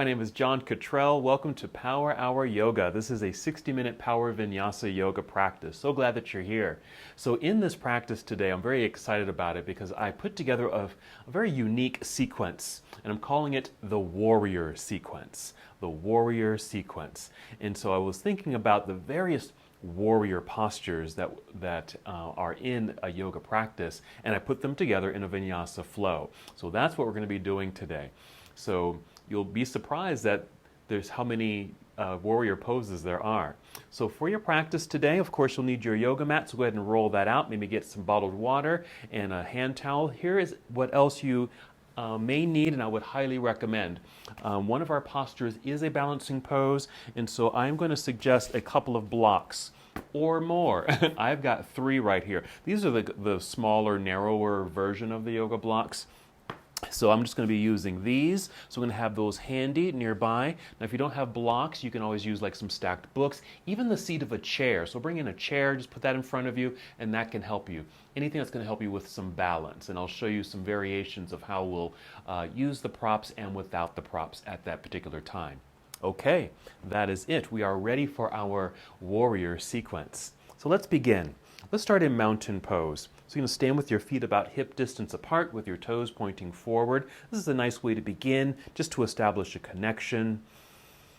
My name is John Cottrell. Welcome to Power Hour Yoga. This is a 60-minute power vinyasa yoga practice. So glad that you're here. So in this practice today, I'm very excited about it because I put together a very unique sequence, and I'm calling it the warrior sequence. The warrior sequence. And so I was thinking about the various warrior postures that are in a yoga practice, and I put them together in a vinyasa flow. So that's what we're going to be doing today. So you'll be surprised that there's how many warrior poses there are. So for your practice today, of course, you'll need your yoga mat, so go ahead and roll that out. Maybe get some bottled water and a hand towel. Here is what else you may need, and I would highly recommend. One of our postures is a balancing pose, and so I'm going to suggest a couple of blocks or more. I've got 3 right here. These are the smaller, narrower version of the yoga blocks. So I'm just going to be using these. So I'm going to have those handy nearby. Now if you don't have blocks, you can always use like some stacked books, even the seat of a chair. So bring in a chair, just put that in front of you, and that can help you. Anything that's going to help you with some balance. And I'll show you some variations of how we'll use the props and without the props at that particular time. Okay, that is it. We are ready for our warrior sequence. So let's begin. Let's start in mountain pose. So you're going to stand with your feet about hip distance apart with your toes pointing forward. This is a nice way to begin, just to establish a connection,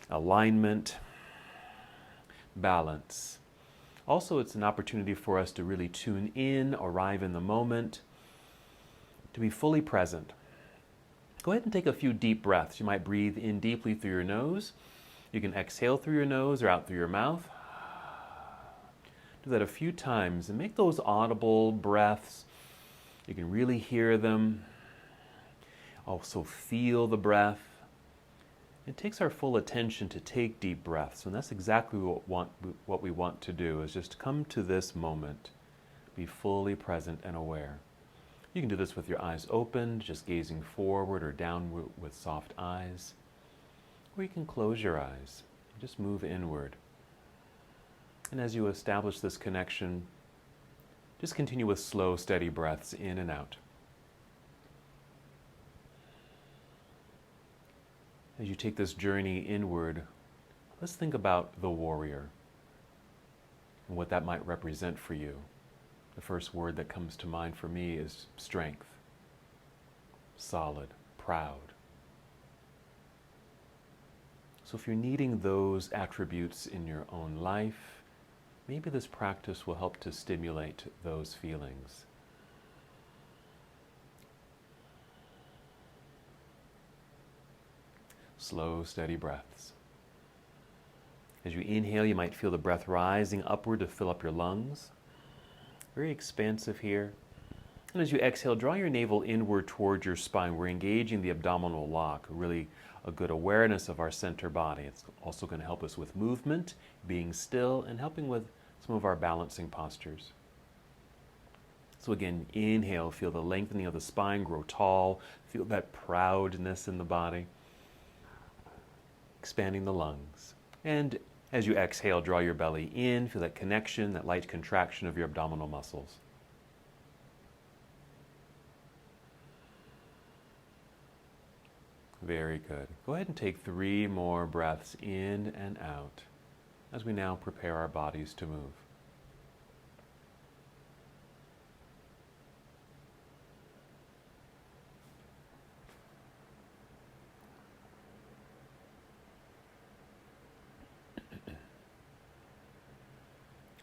alignment, balance. Also, it's an opportunity for us to really tune in, arrive in the moment, to be fully present. Go ahead and take a few deep breaths. You might breathe in deeply through your nose. You can exhale through your nose or out through your mouth. Do that a few times and make those audible breaths. You can really hear them. Also feel the breath. It takes our full attention to take deep breaths, and that's exactly what we want to do, is just come to this moment, be fully present and aware. You can do this with your eyes open, just gazing forward or downward with soft eyes, or you can close your eyes, just move inward. And as you establish this connection, just continue with slow, steady breaths in and out. As you take this journey inward, let's think about the warrior and what that might represent for you. The first word that comes to mind for me is strength, solid, proud. So if you're needing those attributes in your own life, maybe this practice will help to stimulate those feelings. Slow, steady breaths. As you inhale, you might feel the breath rising upward to fill up your lungs. Very expansive here. And as you exhale, draw your navel inward towards your spine. We're engaging the abdominal lock, really a good awareness of our center body. It's also going to help us with movement, being still, and helping with some of our balancing postures. So again, inhale, feel the lengthening of the spine, grow tall, feel that proudness in the body, expanding the lungs. And as you exhale, draw your belly in, feel that connection, that light contraction of your abdominal muscles. Very good. Go ahead and take 3 more breaths in and out as we now prepare our bodies to move.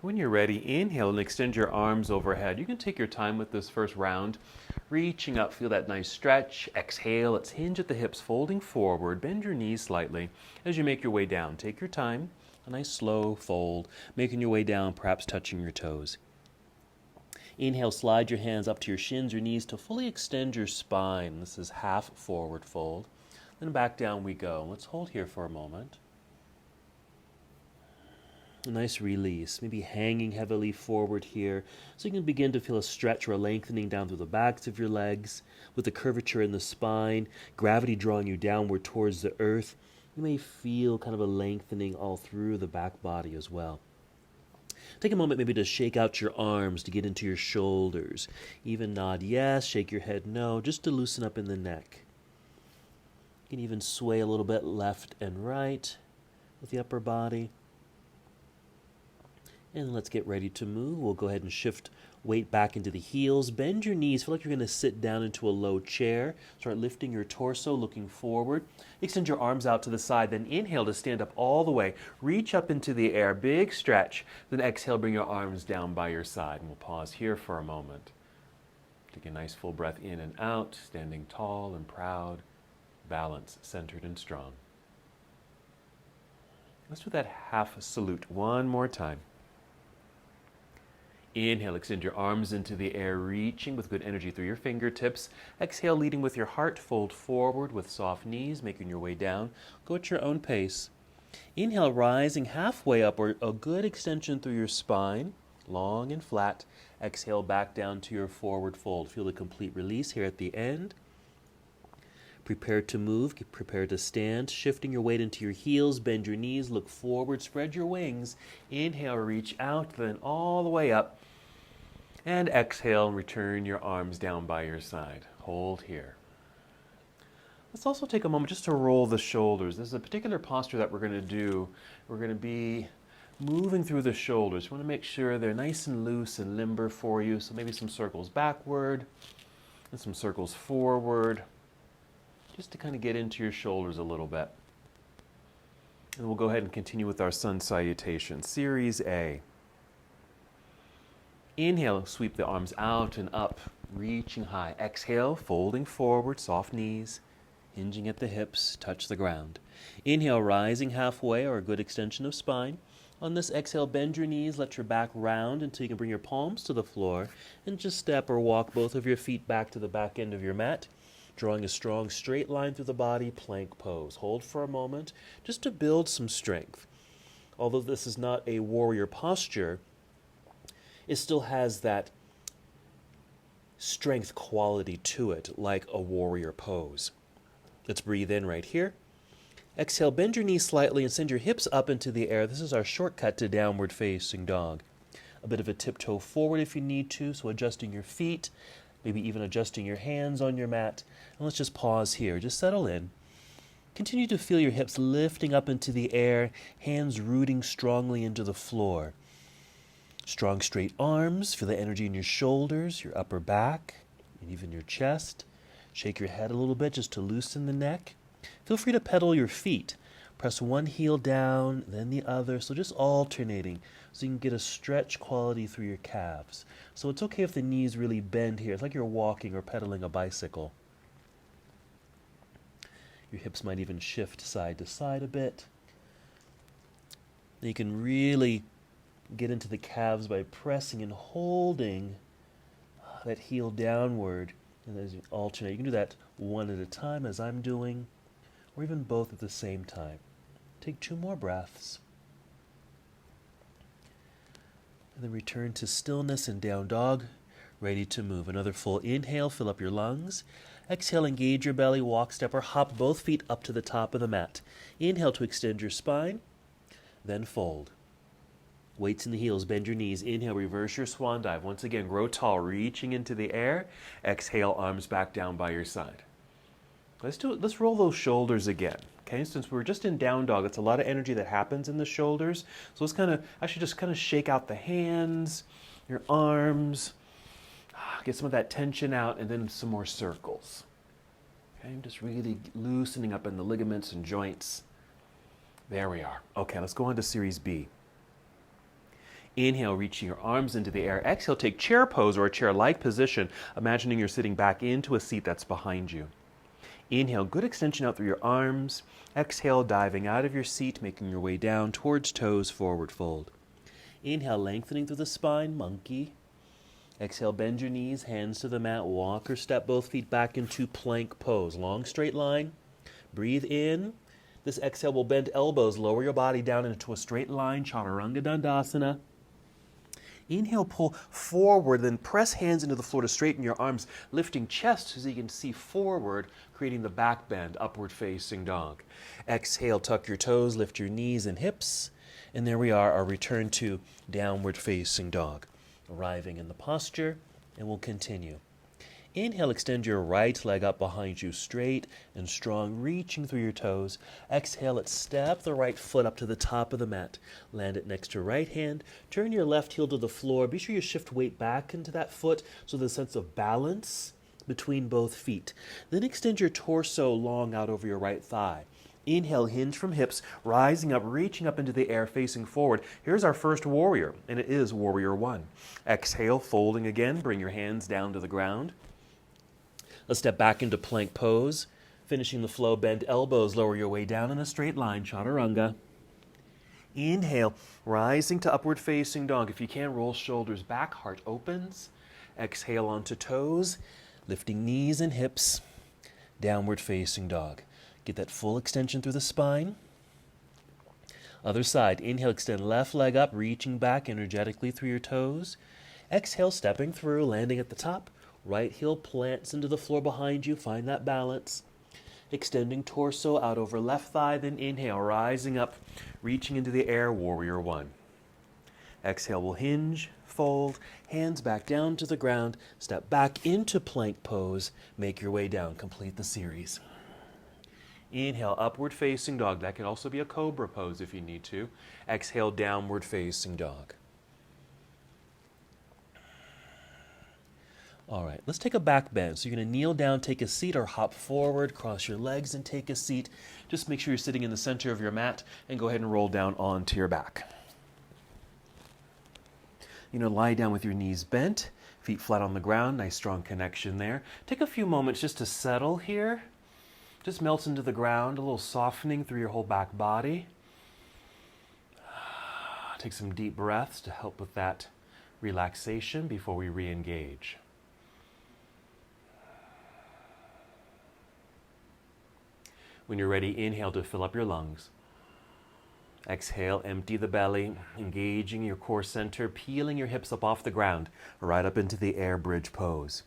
When you're ready, inhale and extend your arms overhead. You can take your time with this first round. Reaching up, feel that nice stretch. Exhale, let's hinge at the hips, folding forward. Bend your knees slightly as you make your way down. Take your time, a nice slow fold, making your way down, perhaps touching your toes. Inhale, slide your hands up to your shins or knees to fully extend your spine. This is half forward fold. Then back down we go. Let's hold here for a moment. A nice release, maybe hanging heavily forward here, so you can begin to feel a stretch or a lengthening down through the backs of your legs, with the curvature in the spine, gravity drawing you downward towards the earth. You may feel kind of a lengthening all through the back body as well. Take a moment maybe to shake out your arms to get into your shoulders. Even nod yes, shake your head no, just to loosen up in the neck. You can even sway a little bit left and right with the upper body. And let's get ready to move. We'll go ahead and shift weight back into the heels. Bend your knees. Feel like you're going to sit down into a low chair. Start lifting your torso, looking forward. Extend your arms out to the side. Then inhale to stand up all the way. Reach up into the air. Big stretch. Then exhale, bring your arms down by your side. And we'll pause here for a moment. Take a nice full breath in and out, standing tall and proud, balanced, centered, and strong. Let's do that half salute one more time. Inhale, extend your arms into the air, reaching with good energy through your fingertips. Exhale, leading with your heart, fold forward with soft knees, making your way down. Go at your own pace. Inhale, rising halfway up, or a good extension through your spine, long and flat. Exhale, back down to your forward fold. Feel the complete release here at the end. Prepare to move, get prepared to stand, shifting your weight into your heels, bend your knees, look forward, spread your wings. Inhale, reach out, then all the way up. And exhale, return your arms down by your side. Hold here. Let's also take a moment just to roll the shoulders. This is a particular posture that we're going to do. We're going to be moving through the shoulders. We want to make sure they're nice and loose and limber for you. So maybe some circles backward and some circles forward, just to kind of get into your shoulders a little bit. And we'll go ahead and continue with our sun salutation. Series A. Inhale, sweep the arms out and up, reaching high. Exhale, folding forward, soft knees, hinging at the hips, touch the ground. Inhale, rising halfway, or a good extension of spine. On this exhale, bend your knees, let your back round until you can bring your palms to the floor, and just step or walk both of your feet back to the back end of your mat, drawing a strong straight line through the body, plank pose. Hold for a moment, just to build some strength. Although this is not a warrior posture, it still has that strength quality to it, like a warrior pose. Let's breathe in right here. Exhale, bend your knees slightly and send your hips up into the air. This is our shortcut to downward facing dog. A bit of a tiptoe forward if you need to, so adjusting your feet, maybe even adjusting your hands on your mat. And let's just pause here, just settle in. Continue to feel your hips lifting up into the air, hands rooting strongly into the floor. Strong straight arms, feel the energy in your shoulders, your upper back, and even your chest. Shake your head a little bit just to loosen the neck. Feel free to pedal your feet. Press one heel down, then the other, so just alternating so you can get a stretch quality through your calves. So it's okay if the knees really bend here. It's like you're walking or pedaling a bicycle. Your hips might even shift side to side a bit. Then you can really get into the calves by pressing and holding that heel downward. And as you alternate, you can do that one at a time as I'm doing, or even both at the same time. Take 2 more breaths. And then return to stillness and down dog, ready to move. Another full inhale, fill up your lungs. Exhale, engage your belly, walk, step, or hop both feet up to the top of the mat. Inhale to extend your spine, then fold. Weights in the heels, bend your knees. Inhale, reverse your swan dive. Once again, grow tall, reaching into the air. Exhale, arms back down by your side. Let's roll those shoulders again. Okay, since we're just in down dog, it's a lot of energy that happens in the shoulders. So let's actually just shake out the hands, your arms, get some of that tension out, and then some more circles. Okay, just really loosening up in the ligaments and joints. There we are. Okay, let's go on to Series B. Inhale, reaching your arms into the air. Exhale, take chair pose or a chair-like position, imagining you're sitting back into a seat that's behind you. Inhale, good extension out through your arms. Exhale, diving out of your seat, making your way down towards toes, forward fold. Inhale, lengthening through the spine, monkey. Exhale, bend your knees, hands to the mat, walk or step both feet back into plank pose. Long straight line. Breathe in. This exhale will bend elbows, lower your body down into a straight line, Chaturanga Dandasana. Inhale, pull forward, then press hands into the floor to straighten your arms, lifting chest so you can see forward, creating the back bend, upward facing dog. Exhale, tuck your toes, lift your knees and hips, and there we are, our return to downward facing dog. Arriving in the posture, and we'll continue. Inhale, extend your right leg up behind you, straight and strong, reaching through your toes. Exhale, let's step the right foot up to the top of the mat. Land it next to your right hand. Turn your left heel to the floor. Be sure you shift weight back into that foot so there's a sense of balance between both feet. Then extend your torso long out over your right thigh. Inhale, hinge from hips, rising up, reaching up into the air, facing forward. Here's our first warrior, and it is warrior one. Exhale, folding again. Bring your hands down to the ground. Let's step back into plank pose. Finishing the flow, bend elbows, lower your way down in a straight line, chaturanga. Inhale, rising to upward facing dog. If you can, roll shoulders back, heart opens. Exhale onto toes, lifting knees and hips, downward facing dog. Get that full extension through the spine. Other side, inhale, extend left leg up, reaching back energetically through your toes. Exhale, stepping through, landing at the top. Right heel plants into the floor behind you. Find that balance. Extending torso out over left thigh, then inhale, rising up, reaching into the air, warrior one. Exhale, will hinge, fold, hands back down to the ground, step back into plank pose, make your way down, complete the series. Inhale, upward facing dog. That could also be a cobra pose if you need to. Exhale, downward facing dog. All right, let's take a back bend. So you're going to kneel down, take a seat, or hop forward, cross your legs and take a seat. Just make sure you're sitting in the center of your mat and go ahead and roll down onto your back. Lie down with your knees bent, feet flat on the ground, nice strong connection there. Take a few moments just to settle here. Just melts into the ground, a little softening through your whole back body. Take some deep breaths to help with that relaxation before we re-engage. When you're ready, inhale to fill up your lungs. Exhale, empty the belly, engaging your core center, peeling your hips up off the ground, right up into the air bridge pose.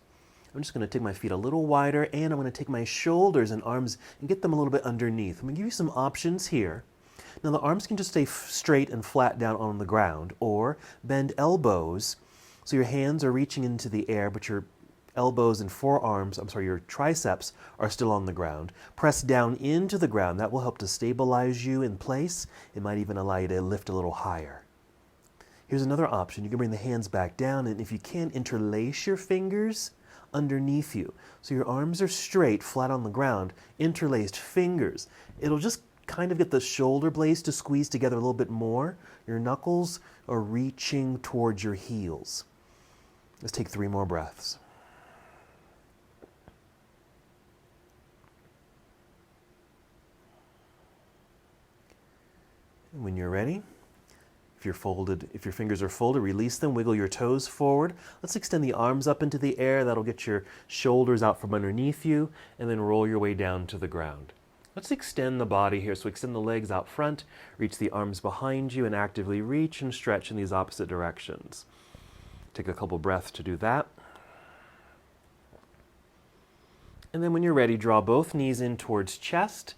I'm just going to take my feet a little wider, and I'm going to take my shoulders and arms and get them a little bit underneath. I'm going to give you some options here. Now the arms can just stay straight and flat down on the ground, or bend elbows so your hands are reaching into the air, but your elbows and your triceps are still on the ground. Press down into the ground. That will help to stabilize you in place. It might even allow you to lift a little higher. Here's another option. You can bring the hands back down, and if you can, interlace your fingers underneath you. So your arms are straight, flat on the ground, interlaced fingers. It'll just kind of get the shoulder blades to squeeze together a little bit more. Your knuckles are reaching towards your heels. Let's take 3 more breaths. And when you're ready, if your fingers are folded, release them, wiggle your toes forward. Let's extend the arms up into the air. That'll get your shoulders out from underneath you, and then roll your way down to the ground. Let's extend the body here. So extend the legs out front, reach the arms behind you, and actively reach and stretch in these opposite directions. Take a couple breaths to do that. And then when you're ready, draw both knees in towards chest.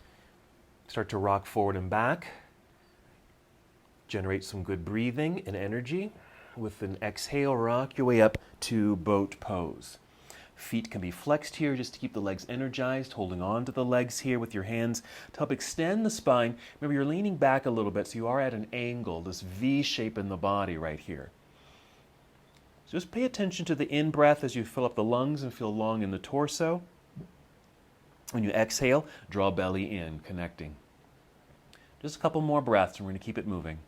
Start to rock forward and back. Generate some good breathing and energy. With an exhale, rock your way up to boat pose. Feet can be flexed here just to keep the legs energized, holding on to the legs here with your hands to help extend the spine. Remember, you're leaning back a little bit, so you are at an angle, this V shape in the body right here. So just pay attention to the in-breath as you fill up the lungs and feel long in the torso. When you exhale, draw belly in, connecting. Just a couple more breaths, and we're going to keep it moving.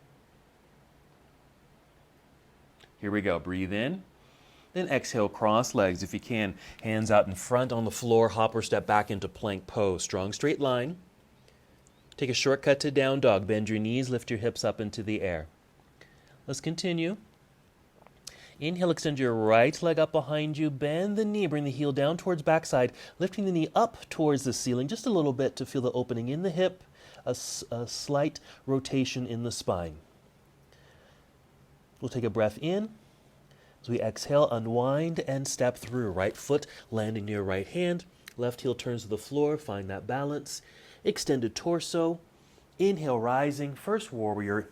Here we go. Breathe in. Then exhale, cross legs if you can. Hands out in front on the floor. Hop or step back into plank pose. Strong straight line. Take a shortcut to down dog. Bend your knees. Lift your hips up into the air. Let's continue. Inhale, extend your right leg up behind you. Bend the knee. Bring the heel down towards backside. Lifting the knee up towards the ceiling just a little bit to feel the opening in the hip. A slight rotation in the spine. We'll take a breath in. As we exhale, unwind and step through. Right foot landing near right hand. Left heel turns to the floor. Find that balance. Extended torso. Inhale, rising. First warrior.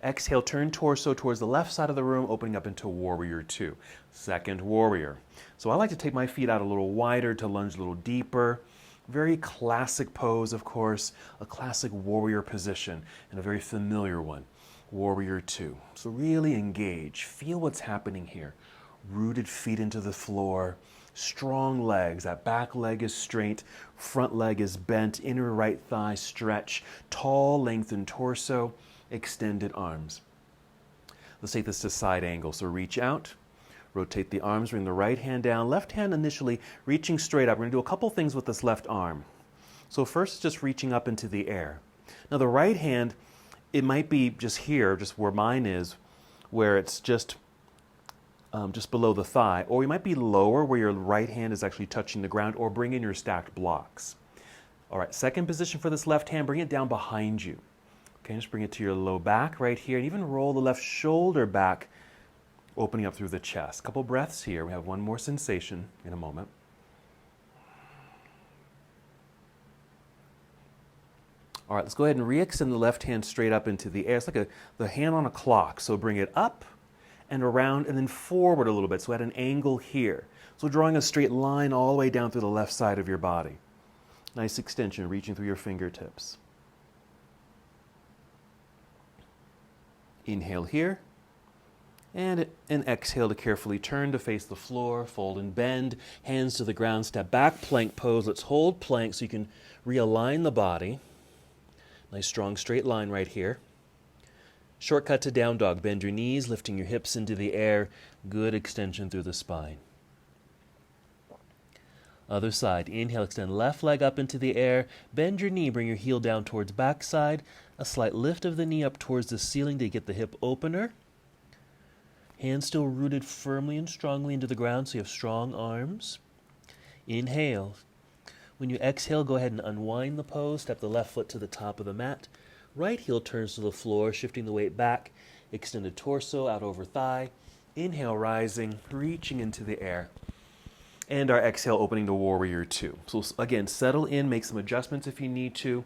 Exhale, turn torso towards the left side of the room, opening up into warrior two. Second warrior. So I like to take my feet out a little wider to lunge a little deeper. Very classic pose, of course, a classic warrior position and a very familiar one. Warrior two. So really engage. Feel what's happening here. Rooted feet into the floor. Strong legs. That back leg is straight. Front leg is bent. Inner right thigh stretch. Tall, lengthened torso. Extended arms. Let's take this to side angle. So reach out. Rotate the arms. Bring the right hand down. Left hand initially reaching straight up. We're going to do a couple things with this left arm. So first, just reaching up into the air. Now the right hand, it might be just here, just where mine is, where it's just below the thigh, or you might be lower where your right hand is actually touching the ground, or bring in your stacked blocks. All right, second position for this left hand, bring it down behind you. Okay, just bring it to your low back right here, and even roll the left shoulder back, opening up through the chest. Couple breaths here. We have one more sensation in a moment. All right, let's go ahead and re-extend the left hand straight up into the air. It's like the hand on a clock. So bring it up and around and then forward a little bit. So at an angle here. So drawing a straight line all the way down through the left side of your body. Nice extension, reaching through your fingertips. Inhale here. And exhale to carefully turn to face the floor, fold and bend, hands to the ground, step back, plank pose. Let's hold plank so you can realign the body. Nice strong straight line right here. Shortcut to down dog. Bend your knees, lifting your hips into the air. Good extension through the spine. Other side. Inhale, extend left leg up into the air. Bend your knee, bring your heel down towards backside. A slight lift of the knee up towards the ceiling to get the hip opener. Hands still rooted firmly and strongly into the ground so you have strong arms. Inhale. When you exhale, go ahead and unwind the pose. Step the left foot to the top of the mat. Right heel turns to the floor, shifting the weight back. Extended torso out over thigh. Inhale, rising, reaching into the air. And our exhale, opening to warrior two. So again, settle in, make some adjustments if you need to.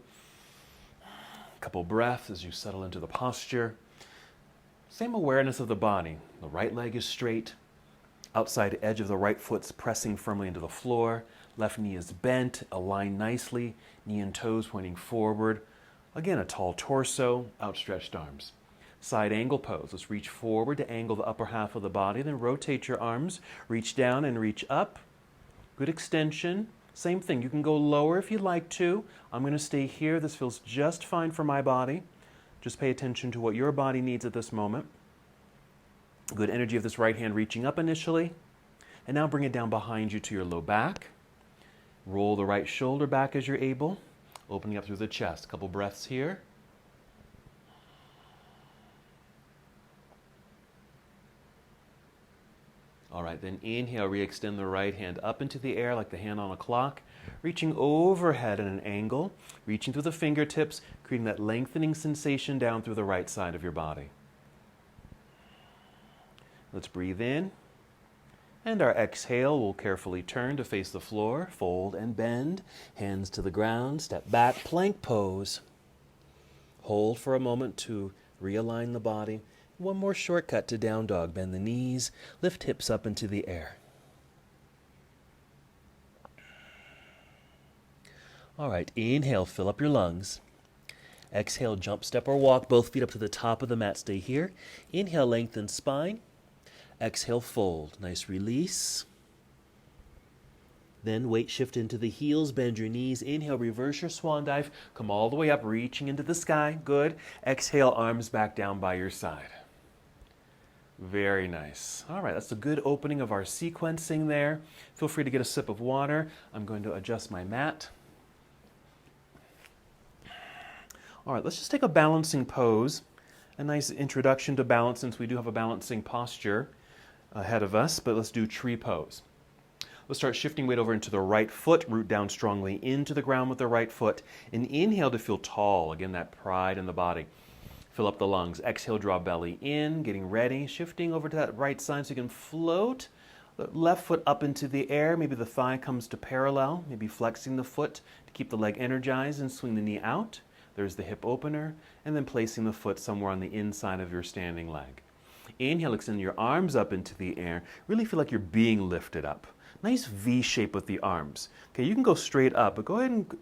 A couple breaths as you settle into the posture. Same awareness of the body. The right leg is straight. Outside edge of the right foot's pressing firmly into the floor. Left knee is bent, aligned nicely. Knee and toes pointing forward. Again, a tall torso, outstretched arms. Side angle pose. Let's reach forward to angle the upper half of the body. Then rotate your arms. Reach down and reach up. Good extension. Same thing. You can go lower if you'd like to. I'm going to stay here. This feels just fine for my body. Just pay attention to what your body needs at this moment. Good energy of this right hand reaching up initially. And now bring it down behind you to your low back. Roll the right shoulder back as you're able. Opening up through the chest. A couple breaths here. All right, then inhale, re-extend the right hand up into the air like the hand on a clock. Reaching overhead at an angle. Reaching through the fingertips, creating that lengthening sensation down through the right side of your body. Let's breathe in. And our exhale, we'll carefully turn to face the floor, fold and bend, hands to the ground, step back, plank pose. Hold for a moment to realign the body. One more shortcut to down dog. Bend the knees, lift hips up into the air. All right, inhale, fill up your lungs. Exhale, jump, step, or walk, both feet up to the top of the mat. Stay here. Inhale, lengthen spine. Exhale, fold. Nice release. Then weight shift into the heels, bend your knees. Inhale, reverse your swan dive. Come all the way up, reaching into the sky. Good. Exhale, arms back down by your side. Very nice. All right, that's a good opening of our sequencing there. Feel free to get a sip of water. I'm going to adjust my mat. All right, let's just take a balancing pose. A nice introduction to balance since we do have a balancing posture ahead of us, but let's do tree pose. Let's start shifting weight over into the right foot, root down strongly into the ground with the right foot, and inhale to feel tall. Again, that pride in the body. Fill up the lungs. Exhale, draw belly in, getting ready, shifting over to that right side so you can float the left foot up into the air. Maybe the thigh comes to parallel, maybe flexing the foot to keep the leg energized and swing the knee out. There's the hip opener, and then placing the foot somewhere on the inside of your standing leg. Inhale, extend your arms up into the air. Really feel like you're being lifted up. Nice V shape with the arms. Okay, you can go straight up, but go ahead and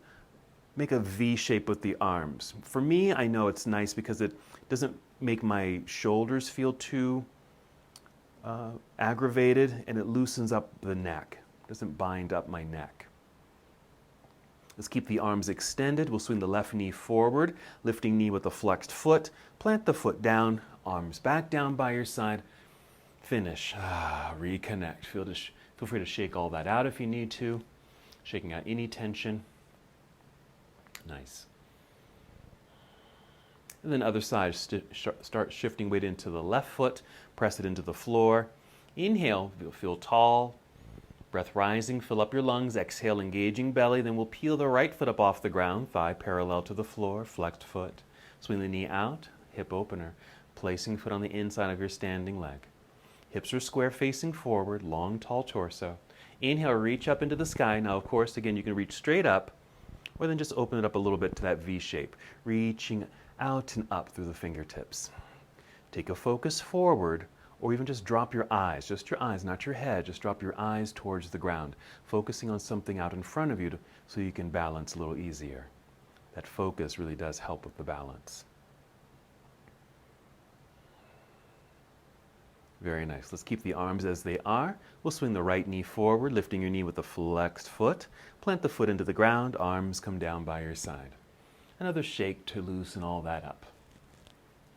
make a V shape with the arms. For me, I know it's nice because it doesn't make my shoulders feel too aggravated, and it loosens up the neck. It doesn't bind up my neck. Let's keep the arms extended. We'll swing the left knee forward, lifting knee with a flexed foot. Plant the foot down, arms back down by your side. Finish. Reconnect. Feel free to shake all that out if you need to. Shaking out any tension. Nice. And then other side, start shifting weight into the left foot. Press it into the floor. Inhale, feel tall. Breath rising, fill up your lungs. Exhale, engaging belly. Then we'll peel the right foot up off the ground, thigh parallel to the floor, flexed foot. Swing the knee out, hip opener. Placing foot on the inside of your standing leg. Hips are square facing forward, long, tall torso. Inhale, reach up into the sky. Now, of course, again, you can reach straight up, or then just open it up a little bit to that V shape, reaching out and up through the fingertips. Take a focus forward, or even just drop your eyes, just your eyes, not your head, just drop your eyes towards the ground, focusing on something out in front of you so you can balance a little easier. That focus really does help with the balance. Very nice. Let's keep the arms as they are. We'll swing the right knee forward, lifting your knee with a flexed foot. Plant the foot into the ground, arms come down by your side. Another shake to loosen all that up.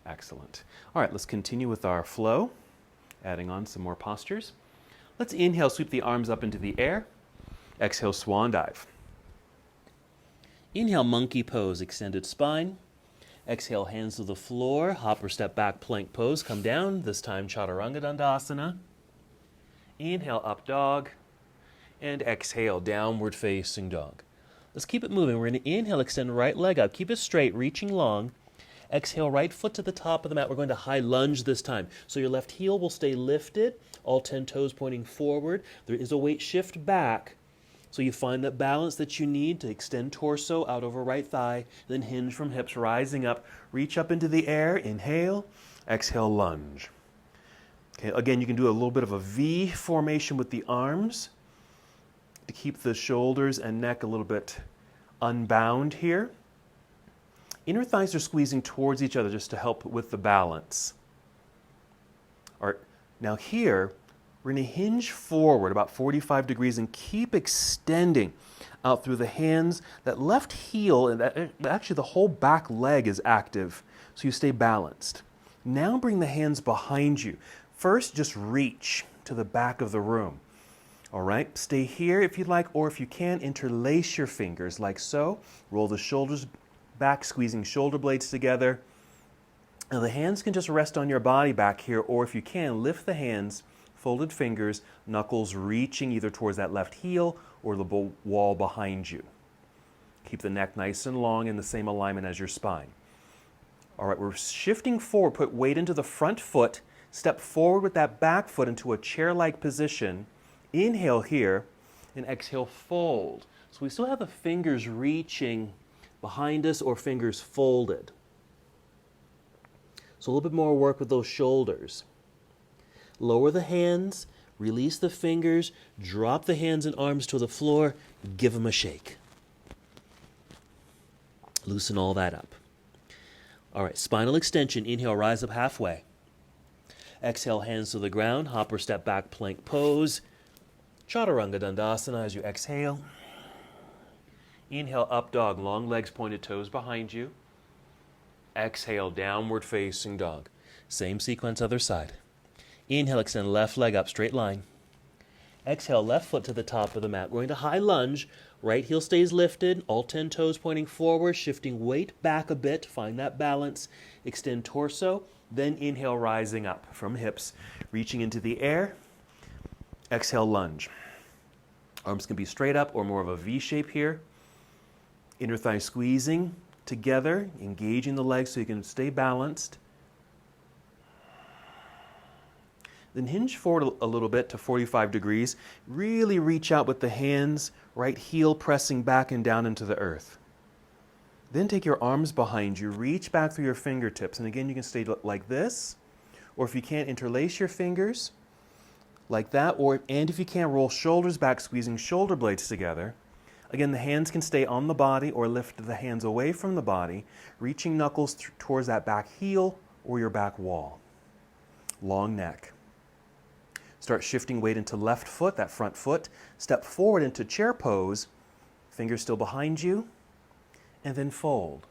Excellent. All right, let's continue with our flow, adding on some more postures. Let's inhale, sweep the arms up into the air. Exhale, swan dive. Inhale, monkey pose, extended spine. Exhale, hands to the floor, hop or step back, plank pose, come down, this time Chaturanga Dandasana. Inhale, up dog, and exhale, downward facing dog. Let's keep it moving. We're going to inhale, extend right leg up, keep it straight, reaching long. Exhale, right foot to the top of the mat. We're going to high lunge this time. So your left heel will stay lifted, all 10 toes pointing forward. There is a weight shift back. So you find that balance that you need to extend torso out over right thigh, then hinge from hips, rising up, reach up into the air, inhale, exhale, lunge. Okay, again, you can do a little bit of a V formation with the arms to keep the shoulders and neck a little bit unbound here. Inner thighs are squeezing towards each other just to help with the balance. All right, now here, we're going to hinge forward about 45 degrees and keep extending out through the hands. That left heel, and actually the whole back leg is active, so you stay balanced. Now bring the hands behind you. First, just reach to the back of the room. All right, stay here if you'd like, or if you can, interlace your fingers like so. Roll the shoulders back, squeezing shoulder blades together. Now the hands can just rest on your body back here, or if you can, lift the hands, folded fingers, knuckles reaching either towards that left heel or the wall behind you. Keep the neck nice and long in the same alignment as your spine. All right, we're shifting forward. Put weight into the front foot. Step forward with that back foot into a chair-like position. Inhale here, and exhale, fold. So we still have the fingers reaching behind us or fingers folded. So a little bit more work with those shoulders. Lower the hands, release the fingers, drop the hands and arms to the floor, give them a shake. Loosen all that up. All right, spinal extension. Inhale, rise up halfway. Exhale, hands to the ground, hop or step back, plank pose. Chaturanga Dandasana as you exhale. Inhale, up dog, long legs, pointed toes behind you. Exhale, downward facing dog. Same sequence, other side. Inhale, extend left leg up, straight line. Exhale, left foot to the top of the mat. We're going to high lunge. Right heel stays lifted, all 10 toes pointing forward, shifting weight back a bit. Find that balance. Extend torso. Then inhale, rising up from hips, reaching into the air. Exhale, lunge. Arms can be straight up or more of a V shape here. Inner thigh squeezing together, engaging the legs so you can stay balanced. Then hinge forward a little bit to 45 degrees. Really reach out with the hands, right heel pressing back and down into the earth. Then take your arms behind you, reach back through your fingertips. And again, you can stay like this, or if you can't, interlace your fingers like that, and if you can, roll shoulders back, squeezing shoulder blades together. Again, the hands can stay on the body or lift the hands away from the body, reaching knuckles towards that back heel or your back wall. Long neck. Start shifting weight into left foot, that front foot. Step forward into chair pose, fingers still behind you, and then fold.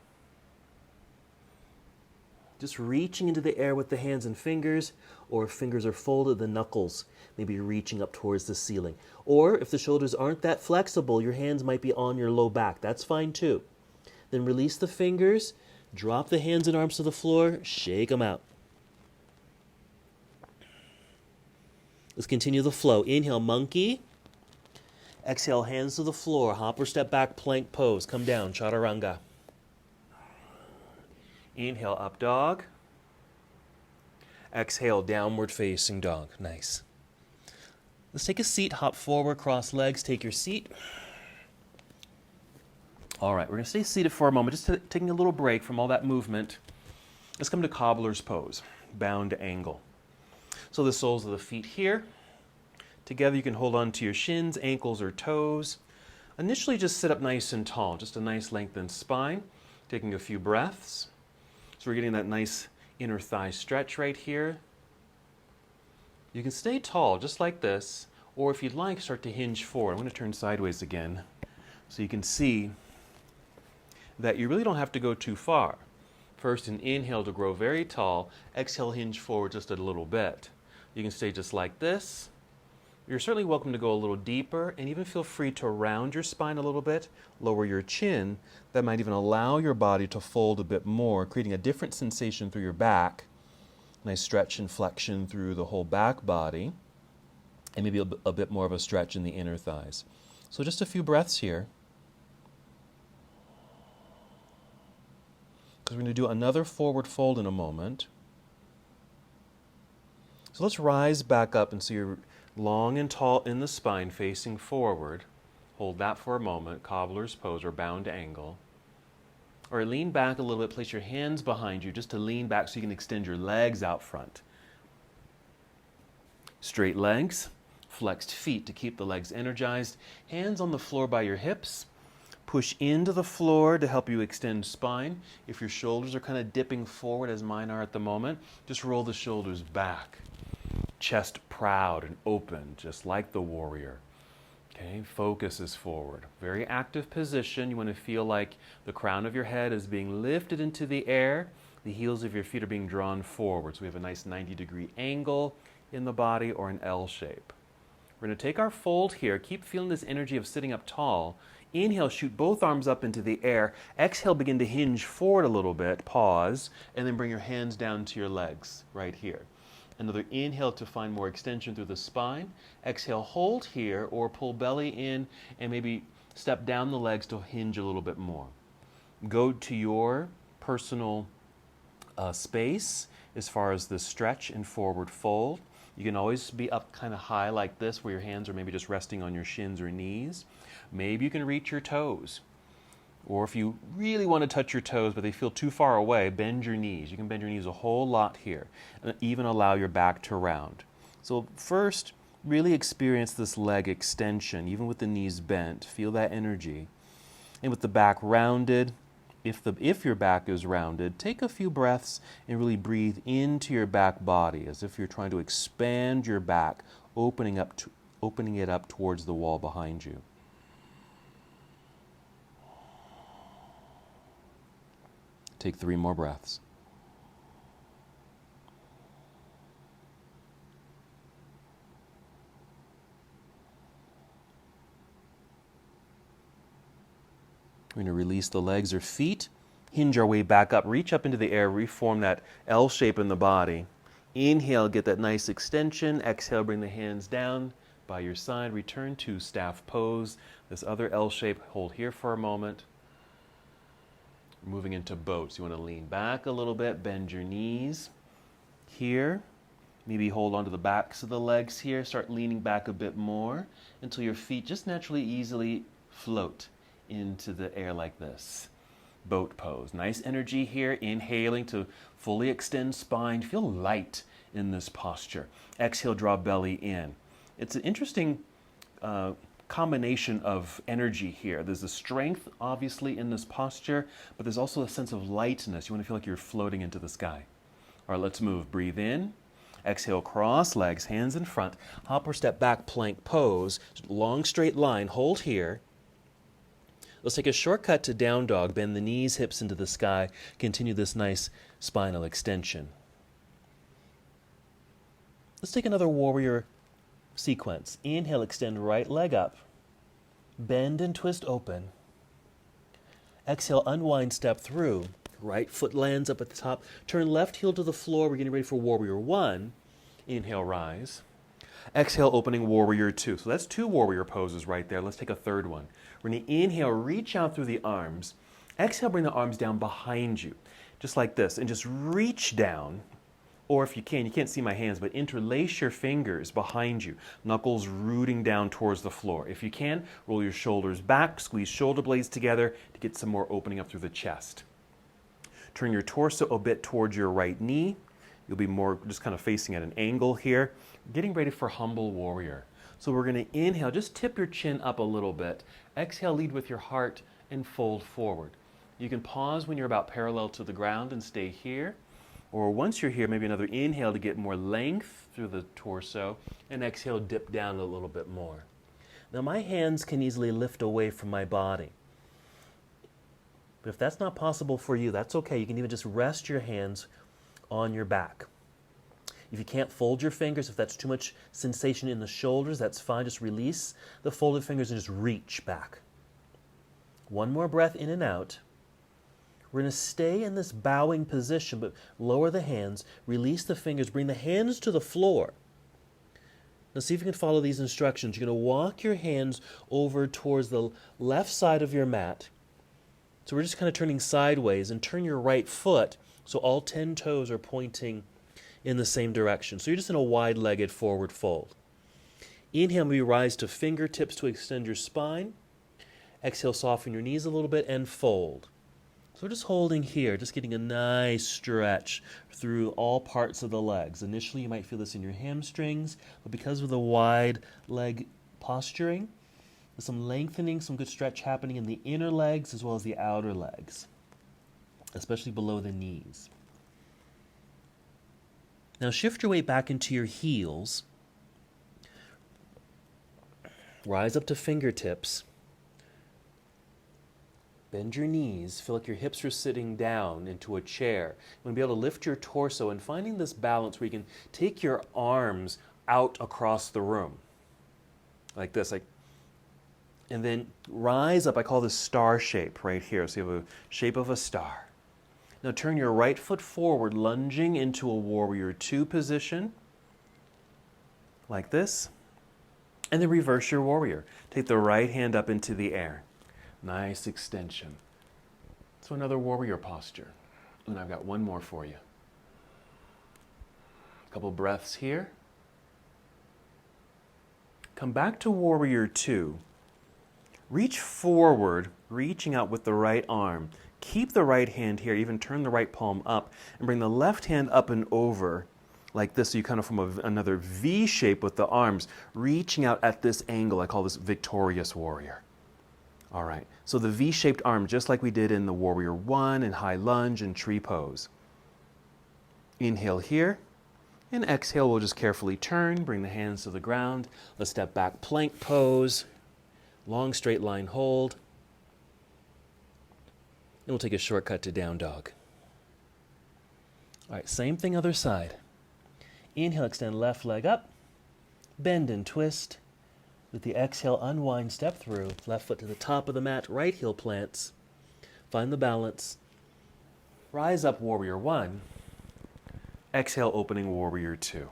Just reaching into the air with the hands and fingers, or if fingers are folded, the knuckles maybe reaching up towards the ceiling. Or if the shoulders aren't that flexible, your hands might be on your low back. That's fine too. Then release the fingers, drop the hands and arms to the floor, shake them out. Let's continue the flow. Inhale, monkey. Exhale, hands to the floor. Hop or step back, plank pose. Come down, chaturanga. Inhale, up dog. Exhale, downward facing dog. Nice. Let's take a seat, hop forward, cross legs, take your seat. All right, we're going to stay seated for a moment, just taking a little break from all that movement. Let's come to cobbler's pose, bound angle. So the soles of the feet here. Together you can hold on to your shins, ankles, or toes. Initially just sit up nice and tall, just a nice lengthened spine, taking a few breaths. So we're getting that nice inner thigh stretch right here. You can stay tall, just like this, or if you'd like, start to hinge forward. I'm going to turn sideways again so you can see that you really don't have to go too far. First, an inhale to grow very tall. Exhale, hinge forward just a little bit. You can stay just like this. You're certainly welcome to go a little deeper, and even feel free to round your spine a little bit, lower your chin. That might even allow your body to fold a bit more, creating a different sensation through your back. Nice stretch and flexion through the whole back body, and maybe a bit more of a stretch in the inner thighs. So just a few breaths here. Because we're going to do another forward fold in a moment. So let's rise back up and so you're long and tall in the spine, facing forward. Hold that for a moment, cobbler's pose or bound angle. Or lean back a little bit, place your hands behind you just to lean back so you can extend your legs out front. Straight legs, flexed feet to keep the legs energized. Hands on the floor by your hips. Push into the floor to help you extend spine. If your shoulders are kind of dipping forward, as mine are at the moment, just roll the shoulders back. Chest proud and open, just like the warrior. Okay, focus is forward. Very active position. You want to feel like the crown of your head is being lifted into the air. The heels of your feet are being drawn forward. So we have a nice 90-degree angle in the body, or an L shape. We're going to take our fold here. Keep feeling this energy of sitting up tall. Inhale, shoot both arms up into the air. Exhale, begin to hinge forward a little bit. Pause, and then bring your hands down to your legs right here. Another inhale to find more extension through the spine. Exhale, hold here, or pull belly in and maybe step down the legs to hinge a little bit more. Go to your personal space as far as the stretch and forward fold. You can always be up kind of high like this, where your hands are maybe just resting on your shins or knees. Maybe you can reach your toes. Or if you really want to touch your toes, but they feel too far away, bend your knees. You can bend your knees a whole lot here, and even allow your back to round. So first, really experience this leg extension, even with the knees bent. Feel that energy. And with the back rounded, if your back is rounded, take a few breaths and really breathe into your back body, as if you're trying to expand your back, opening it up towards the wall behind you. Take 3 more breaths. We're going to release the legs or feet, hinge our way back up, reach up into the air, reform that L shape in the body. Inhale, get that nice extension. Exhale, bring the hands down by your side. Return to staff pose. This other L shape, hold here for a moment. Moving into boat. So you want to lean back a little bit, bend your knees here. Maybe hold onto the backs of the legs here. Start leaning back a bit more until your feet just naturally, easily float into the air like this. boat pose. Nice energy here, inhaling to fully extend spine. Feel light in this posture. Exhale, draw belly in. It's an interesting combination of energy here. There's the strength, obviously, in this posture, but there's also a sense of lightness. You want to feel like you're floating into the sky. All right, let's move. Breathe in. Exhale, cross legs, hands in front. Hop or step back, plank pose. Long straight line. Hold here. Let's take a shortcut to down dog. Bend the knees, hips into the sky. Continue this nice spinal extension. Let's take another warrior sequence. Inhale, extend right leg up. Bend and twist open. Exhale, unwind, step through. Right foot lands up at the top. Turn left heel to the floor. We're getting ready for warrior one. Inhale, rise. Exhale, opening warrior two. So that's two warrior poses right there. Let's take a third one. We're going to inhale, reach out through the arms. Exhale, bring the arms down behind you, just like this, and just reach down. Or if you can't see my hands, but interlace your fingers behind you, knuckles rooting down towards the floor. If you can, roll your shoulders back, squeeze shoulder blades together to get some more opening up through the chest. Turn your torso a bit towards your right knee. You'll be more just kind of facing at an angle here. Getting ready for humble warrior. So we're going to inhale, just tip your chin up a little bit. Exhale, lead with your heart and fold forward. You can pause when you're about parallel to the ground and stay here. Or once you're here, maybe another inhale to get more length through the torso, and exhale, dip down a little bit more. Now my hands can easily lift away from my body. But if that's not possible for you, that's okay. You can even just rest your hands on your back. If you can't fold your fingers, if that's too much sensation in the shoulders, that's fine. Just release the folded fingers and just reach back. One more breath in and out. We're going to stay in this bowing position, but lower the hands, release the fingers, bring the hands to the floor. Now see if you can follow these instructions. You're going to walk your hands over towards the left side of your mat. So we're just kind of turning sideways, and turn your right foot so all 10 toes are pointing in the same direction. So you're just in a wide-legged forward fold. Inhale, maybe rise to fingertips to extend your spine. Exhale, soften your knees a little bit and fold. So we're just holding here, just getting a nice stretch through all parts of the legs. Initially, you might feel this in your hamstrings, but because of the wide leg posturing, there's some lengthening, some good stretch happening in the inner legs as well as the outer legs, especially below the knees. Now shift your weight back into your heels. Rise up to fingertips. Bend your knees. Feel like your hips are sitting down into a chair. You want to be able to lift your torso and finding this balance where you can take your arms out across the room. Like this. And then rise up. I call this star shape right here. So you have a shape of a star. Now turn your right foot forward, lunging into a warrior two position. Like this. And then reverse your warrior. Take the right hand up into the air. Nice extension. So another warrior posture. And I've got one more for you. A couple breaths here. Come back to warrior two. Reach forward, reaching out with the right arm. Keep the right hand here, even turn the right palm up, and bring the left hand up and over like this, so you kind of form another V shape with the arms, reaching out at this angle. I call this victorious warrior. All right, so the V-shaped arm, just like we did in the warrior one and high lunge and tree pose. Inhale here, and exhale, we'll just carefully turn, bring the hands to the ground. Let's step back, plank pose, long straight line hold. And we'll take a shortcut to down dog. All right, same thing other side. Inhale, extend left leg up, bend and twist. With the exhale, unwind, step through, left foot to the top of the mat, right heel plants. Find the balance. Rise up, warrior one. Exhale, opening warrior two.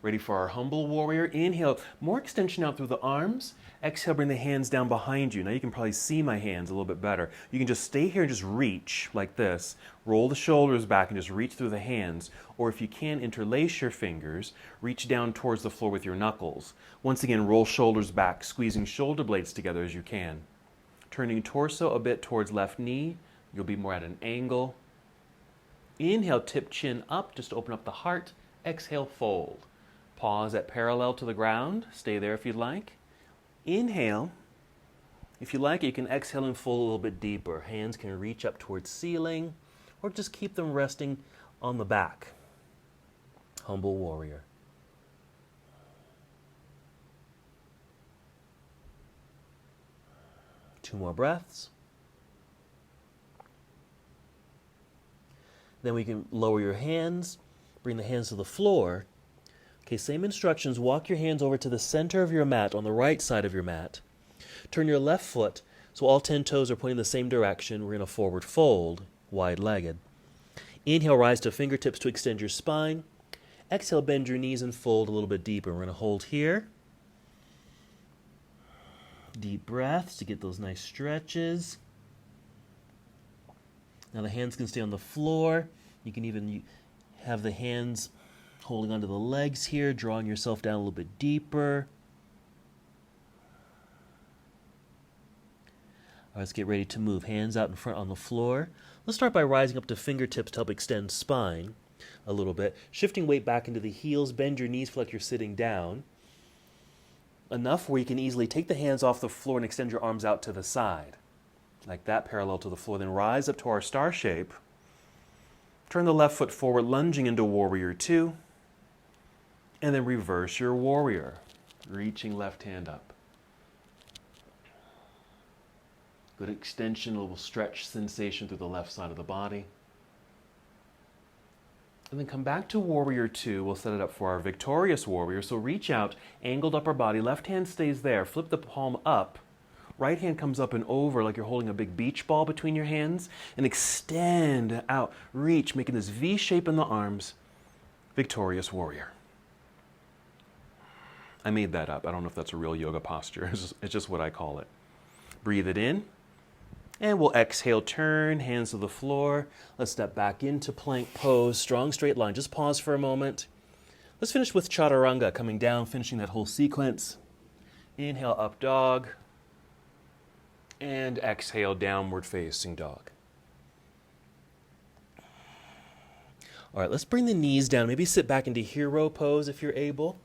Ready for our humble warrior. Inhale, more extension out through the arms. Exhale, bring the hands down behind you. Now you can probably see my hands a little bit better. You can just stay here and just reach like this. Roll the shoulders back and just reach through the hands. Or if you can, interlace your fingers. Reach down towards the floor with your knuckles. Once again, roll shoulders back, squeezing shoulder blades together as you can. Turning torso a bit towards left knee. You'll be more at an angle. Inhale, tip chin up, just to open up the heart. Exhale, fold. Pause at parallel to the ground. Stay there if you'd like. Inhale. If you like, you can exhale and fold a little bit deeper. Hands can reach up towards ceiling, or just keep them resting on the back. Humble warrior. Two more breaths. Then we can lower your hands, bring the hands to the floor. Okay, same instructions. Walk your hands over to the center of your mat, on the right side of your mat. Turn your left foot so all 10 toes are pointing the same direction. We're in a forward fold, wide-legged. Inhale, rise to fingertips to extend your spine. Exhale, bend your knees and fold a little bit deeper. We're going to hold here. Deep breaths to get those nice stretches. Now the hands can stay on the floor. You can even have the hands holding onto the legs here, drawing yourself down a little bit deeper. All right, let's get ready to move. Hands out in front on the floor. Let's start by rising up to fingertips to help extend spine a little bit. Shifting weight back into the heels. Bend your knees, feel like you're sitting down. Enough where you can easily take the hands off the floor and extend your arms out to the side. Like that, parallel to the floor. Then rise up to our star shape. Turn the left foot forward, lunging into warrior two. And then reverse your warrior, reaching left hand up. Good extension, a little stretch sensation through the left side of the body. And then come back to warrior two. We'll set it up for our victorious warrior. So reach out, angled upper body. Left hand stays there. Flip the palm up. Right hand comes up and over like you're holding a big beach ball between your hands. And extend out. Reach, making this V shape in the arms. Victorious warrior. I made that up. I don't know if that's a real yoga posture. It's just what I call it. Breathe it in. And we'll exhale, turn, hands to the floor. Let's step back into plank pose, strong straight line. Just pause for a moment. Let's finish with chaturanga, coming down, finishing that whole sequence. Inhale, up dog. And exhale, downward facing dog. All right, let's bring the knees down. Maybe sit back into hero pose if you're able.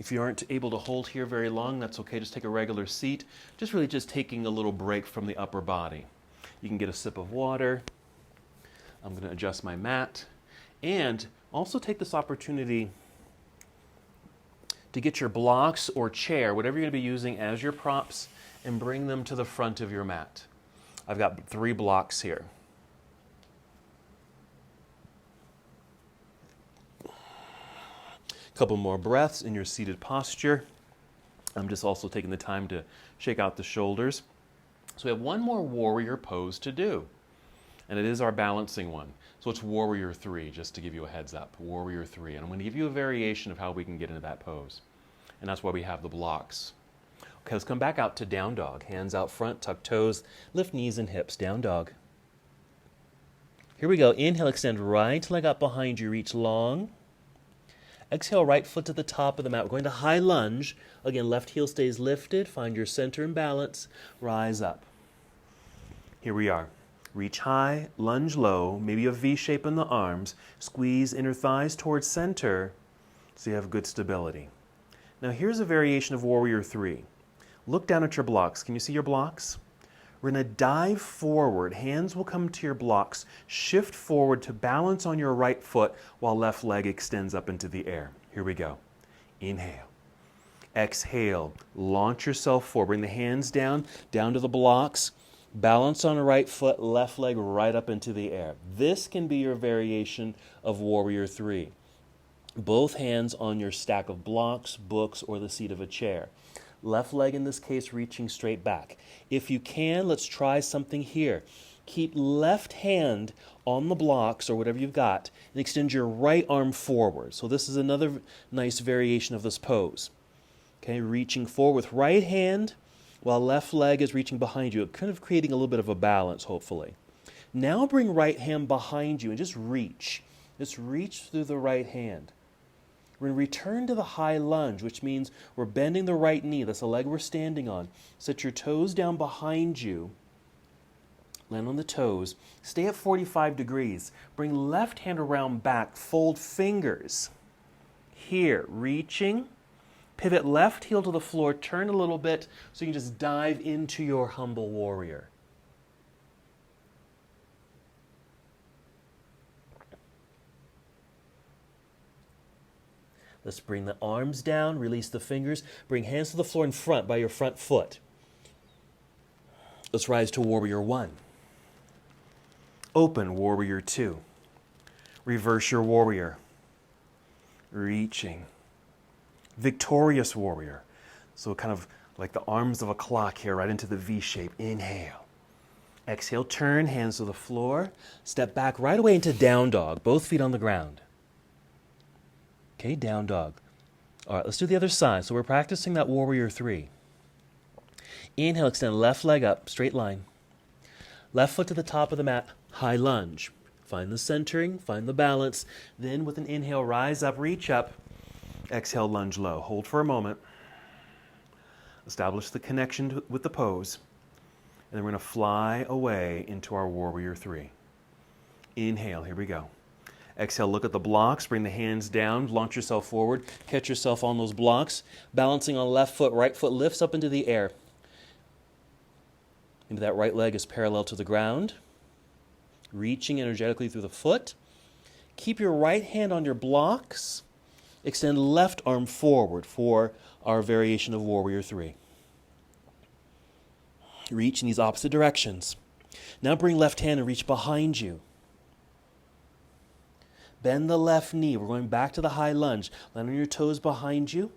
If you aren't able to hold here very long, that's okay. Just take a regular seat. Just taking a little break from the upper body. You can get a sip of water. I'm going to adjust my mat. And also take this opportunity to get your blocks or chair, whatever you're going to be using as your props, and bring them to the front of your mat. I've got 3 blocks here. Couple more breaths in your seated posture. I'm just also taking the time to shake out the shoulders. So we have one more warrior pose to do, and it is our balancing one. So it's warrior 3, just to give you a heads up, warrior 3. And I'm going to give you a variation of how we can get into that pose. And that's why we have the blocks. Okay, let's come back out to down dog. Hands out front, tuck toes, lift knees and hips, down dog. Here we go. Inhale, extend right leg up behind you, reach long. Exhale, right foot to the top of the mat. We're going to high lunge. Again, left heel stays lifted. Find your center and balance. Rise up. Here we are. Reach high, lunge low, maybe a V shape in the arms. Squeeze inner thighs towards center so you have good stability. Now here's a variation of warrior 3. Look down at your blocks. Can you see your blocks? We're going to dive forward. Hands will come to your blocks. Shift forward to balance on your right foot while left leg extends up into the air. Here we go. Inhale. Exhale. Launch yourself forward. Bring the hands down to the blocks. Balance on the right foot, left leg right up into the air. This can be your variation of warrior 3. Both hands on your stack of blocks, books, or the seat of a chair. Left leg in this case reaching straight back. If you can, let's try something here. Keep left hand on the blocks or whatever you've got and extend your right arm forward. So this is another nice variation of this pose. Okay, reaching forward with right hand while left leg is reaching behind you, kind of creating a little bit of a balance, hopefully. Now bring right hand behind you and just reach. Just reach through the right hand. We're going to return to the high lunge, which means we're bending the right knee. That's the leg we're standing on. Set your toes down behind you. Land on the toes. Stay at 45 degrees. Bring left hand around back. Fold fingers. Here, reaching. Pivot left heel to the floor. Turn a little bit so you can just dive into your humble warrior. Let's bring the arms down, release the fingers, bring hands to the floor in front by your front foot. Let's rise to Warrior 1. Open Warrior 2. Reverse your Warrior. Reaching. Victorious Warrior. So kind of like the arms of a clock here, right into the V shape. Inhale. Exhale, turn, hands to the floor. Step back right away into Down Dog, both feet on the ground. Okay, Down Dog. All right, let's do the other side. So we're practicing that Warrior 3. Inhale, extend left leg up, straight line. Left foot to the top of the mat, high lunge. Find the centering, find the balance. Then with an inhale, rise up, reach up. Exhale, lunge low. Hold for a moment. Establish the connection with the pose. And then we're going to fly away into our Warrior 3. Inhale, here we go. Exhale, look at the blocks, bring the hands down, launch yourself forward, catch yourself on those blocks, balancing on left foot, right foot lifts up into the air. Maybe that right leg is parallel to the ground, reaching energetically through the foot. Keep your right hand on your blocks, extend left arm forward for our variation of Warrior 3. Reach in these opposite directions. Now bring left hand and reach behind you. Bend the left knee. We're going back to the high lunge. Land on your toes behind you.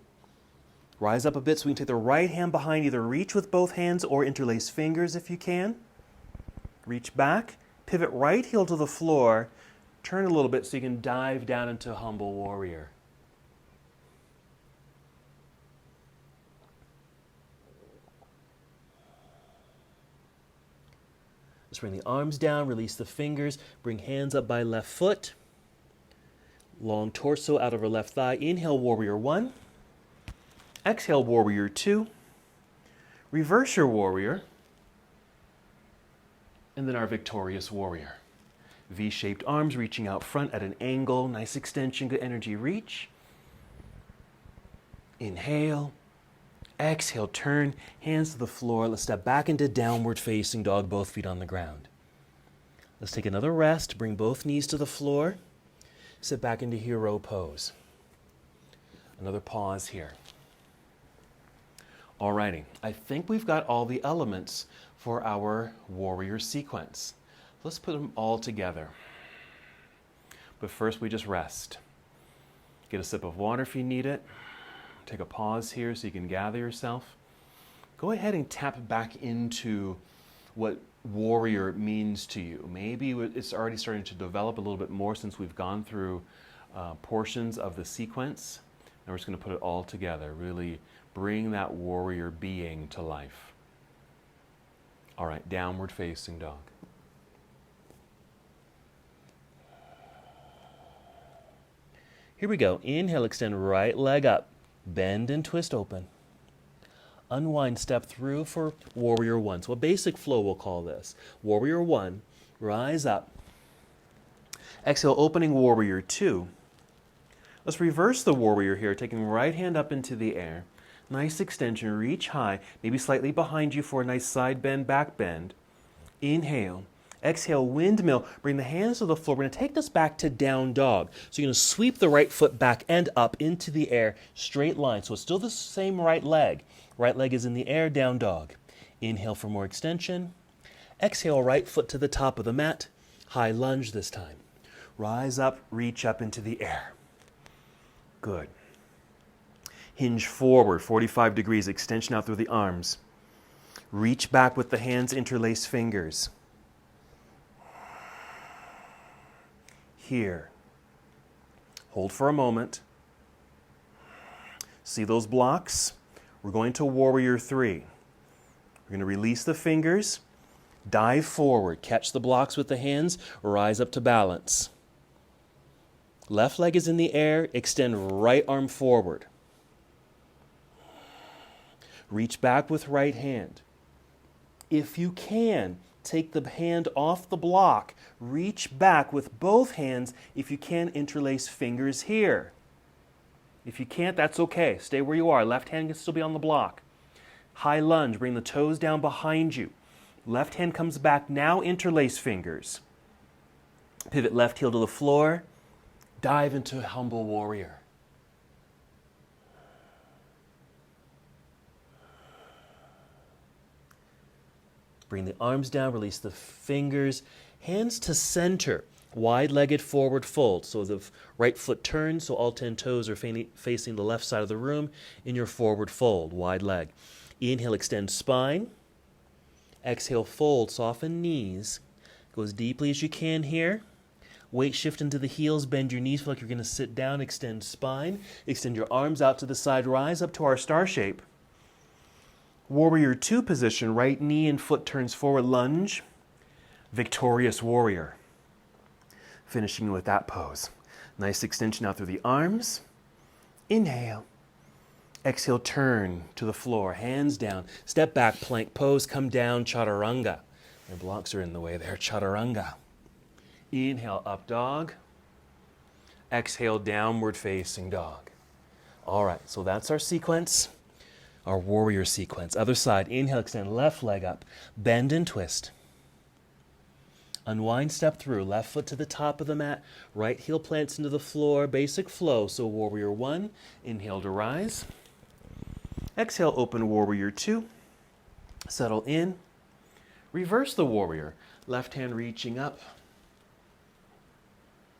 Rise up a bit so we can take the right hand behind. Either reach with both hands or interlace fingers if you can. Reach back. Pivot right heel to the floor. Turn a little bit so you can dive down into Humble Warrior. Let's bring the arms down. Release the fingers. Bring hands up by left foot. Long torso out over left thigh. Inhale, Warrior 1. Exhale, Warrior 2. Reverse your Warrior. And then our Victorious Warrior. V-shaped arms reaching out front at an angle. Nice extension, good energy. Reach. Inhale. Exhale, turn. Hands to the floor. Let's step back into Downward Facing Dog, both feet on the ground. Let's take another rest. Bring both knees to the floor. Sit back into hero pose. Another pause here. Alrighty, I think we've got all the elements for our warrior sequence. Let's put them all together. But first we just rest. Get a sip of water if you need it. Take a pause here so you can gather yourself. Go ahead and tap back into what warrior means to you. Maybe it's already starting to develop a little bit more since we've gone through portions of the sequence. And we're just going to put it all together, really bring that warrior being to life. All right, Downward Facing Dog. Here we go. Inhale, extend right leg up. Bend and twist open. Unwind, step through for Warrior 1. So a basic flow we'll call this. Warrior 1, rise up. Exhale, opening Warrior 2. Let's reverse the Warrior here, taking right hand up into the air. Nice extension, reach high, maybe slightly behind you for a nice side bend, back bend. Inhale. Exhale, windmill. Bring the hands to the floor. We're going to take this back to Down Dog. So you're going to sweep the right foot back and up into the air, straight line. So it's still the same right leg. Right leg is in the air, Down Dog. Inhale for more extension. Exhale, right foot to the top of the mat. High lunge this time. Rise up, reach up into the air. Good. Hinge forward, 45 degrees, extension out through the arms. Reach back with the hands, interlace fingers. Here. Hold for a moment. See those blocks? We're going to Warrior 3. We're going to release the fingers, dive forward, catch the blocks with the hands, rise up to balance. Left leg is in the air. Extend right arm forward. Reach back with right hand. If you can, take the hand off the block. Reach back with both hands. If you can, interlace fingers here. If you can't, that's okay. Stay where you are. Left hand can still be on the block. High lunge. Bring the toes down behind you. Left hand comes back. Now interlace fingers. Pivot left heel to the floor. Dive into humble warrior. Bring the arms down, release the fingers, hands to center, wide-legged forward fold. So the right foot turns, so all 10 toes are facing the left side of the room in your forward fold, wide leg. Inhale, extend spine. Exhale, fold, soften knees. Go as deeply as you can here. Weight shift into the heels, bend your knees, feel like you're going to sit down, extend spine. Extend your arms out to the side, rise up to our star shape. Warrior 2 position, right knee and foot turns forward, lunge. Victorious warrior. Finishing with that pose. Nice extension out through the arms. Inhale. Exhale, turn to the floor, hands down. Step back, plank pose, come down, chaturanga. My blocks are in the way there, chaturanga. Inhale, up dog. Exhale, downward facing dog. All right, so that's our sequence. Our warrior sequence. Other side, inhale, extend left leg up, bend and twist. Unwind, step through, left foot to the top of the mat, right heel plants into the floor, basic flow. So warrior 1, inhale to rise. Exhale, open warrior 2. Settle in. Reverse the warrior. Left hand reaching up.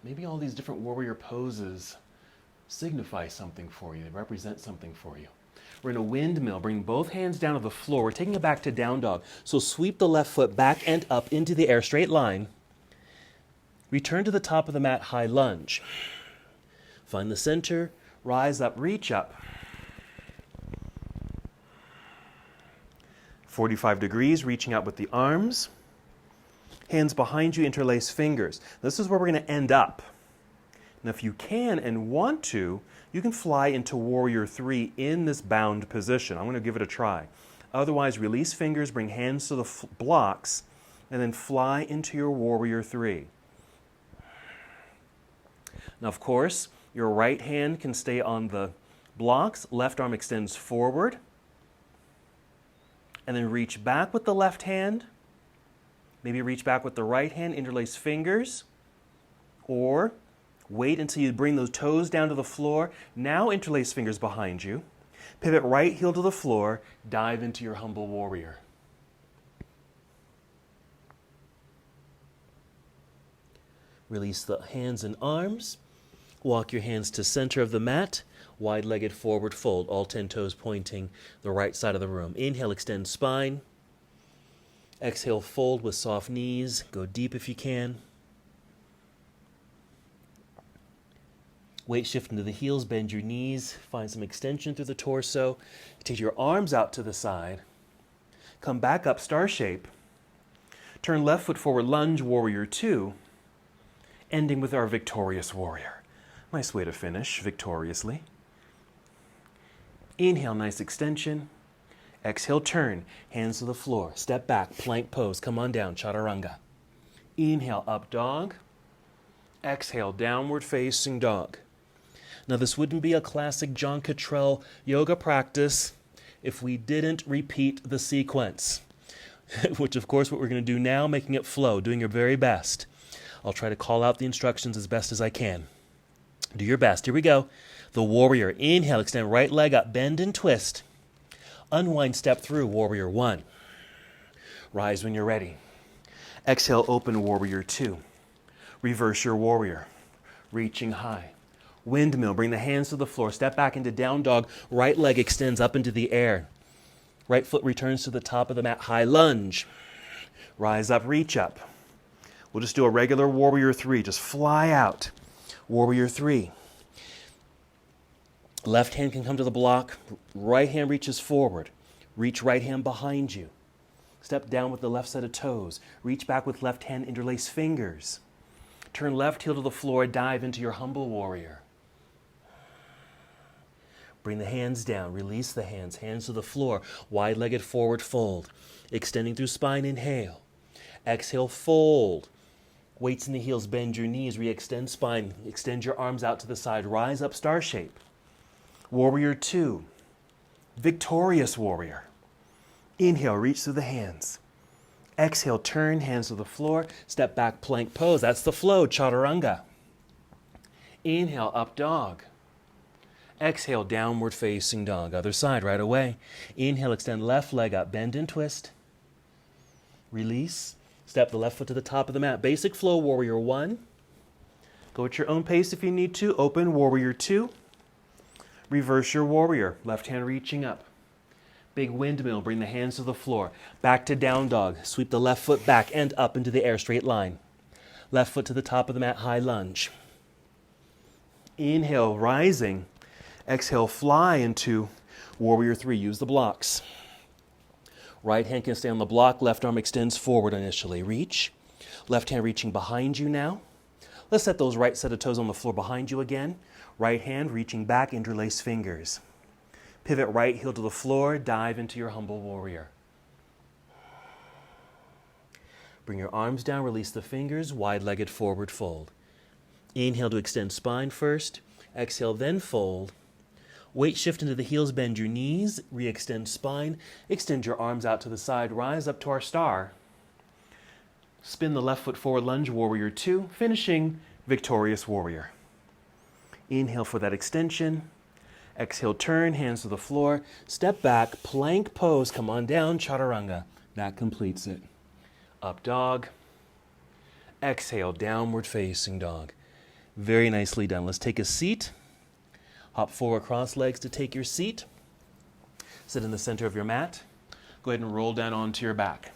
Maybe all these different warrior poses signify something for you. They represent something for you. We're in a windmill. Bring both hands down to the floor. We're taking it back to down dog. So sweep the left foot back and up into the air, straight line. Return to the top of the mat, high lunge. Find the center, rise up, reach up. 45 degrees, reaching out with the arms. Hands behind you, interlace fingers. This is where we're going to end up. Now, if you can and want to, you can fly into warrior 3 in this bound position. I'm going to give it a try. Otherwise, release fingers, bring hands to the blocks, and then fly into your warrior 3. Now, of course, your right hand can stay on the blocks. Left arm extends forward. And then reach back with the left hand. Maybe reach back with the right hand, interlace fingers. Or wait until you bring those toes down to the floor. Now interlace fingers behind you. Pivot right heel to the floor. Dive into your humble warrior. Release the hands and arms. Walk your hands to center of the mat. Wide-legged forward fold. All 10 toes pointing the right side of the room. Inhale, extend spine. Exhale, fold with soft knees. Go deep if you can. Weight shift into the heels, bend your knees, find some extension through the torso. Take your arms out to the side. Come back up, star shape. Turn left foot forward, lunge, warrior 2. Ending with our victorious warrior. Nice way to finish, victoriously. Inhale, nice extension. Exhale, turn, hands to the floor. Step back, plank pose, come on down, chaturanga. Inhale, up dog. Exhale, downward facing dog. Now, this wouldn't be a classic John Cottrell yoga practice if we didn't repeat the sequence, which, of course, what we're going to do now, making it flow, doing your very best. I'll try to call out the instructions as best as I can. Do your best. Here we go. The warrior. Inhale, extend right leg up, bend and twist. Unwind, step through, warrior 1. Rise when you're ready. Exhale, open, warrior 2. Reverse your warrior. Reaching high. Windmill, bring the hands to the floor. Step back into down dog. Right leg extends up into the air. Right foot returns to the top of the mat. High lunge. Rise up, reach up. We'll just do a regular warrior 3. Just fly out. Warrior 3. Left hand can come to the block. Right hand reaches forward. Reach right hand behind you. Step down with the left set of toes. Reach back with left hand, interlace fingers. Turn left heel to the floor, dive into your humble warrior. Bring the hands down, release the hands, hands to the floor, wide-legged forward fold. Extending through spine, inhale. Exhale, fold. Weights in the heels, bend your knees, re-extend spine, extend your arms out to the side, rise up, star shape. Warrior 2, victorious warrior. Inhale, reach through the hands. Exhale, turn, hands to the floor, step back, plank pose. That's the flow, chaturanga. Inhale, up dog. Exhale, downward facing dog. Other side, right away. Inhale, extend left leg up, bend and twist. Release. Step the left foot to the top of the mat. Basic flow, warrior 1. Go at your own pace if you need to. Open, warrior 2. Reverse your warrior. Left hand reaching up. Big windmill, bring the hands to the floor. Back to down dog. Sweep the left foot back and up into the air, straight line. Left foot to the top of the mat, high lunge. Inhale, rising. Exhale, fly into warrior 3. Use the blocks. Right hand can stay on the block. Left arm extends forward initially. Reach. Left hand reaching behind you now. Let's set those right set of toes on the floor behind you again. Right hand reaching back, interlace fingers. Pivot right heel to the floor. Dive into your humble warrior. Bring your arms down. Release the fingers. Wide-legged forward fold. Inhale to extend spine first. Exhale, then fold. Weight shift into the heels, bend your knees, re-extend spine, extend your arms out to the side, rise up to our star. Spin the left foot forward, lunge, warrior 2, finishing victorious warrior. Inhale for that extension. Exhale, turn, hands to the floor, step back, plank pose, come on down, chaturanga. That completes it. Up dog. Exhale, downward facing dog. Very nicely done. Let's take a seat. Hop forward, cross legs to take your seat. Sit in the center of your mat. Go ahead and roll down onto your back.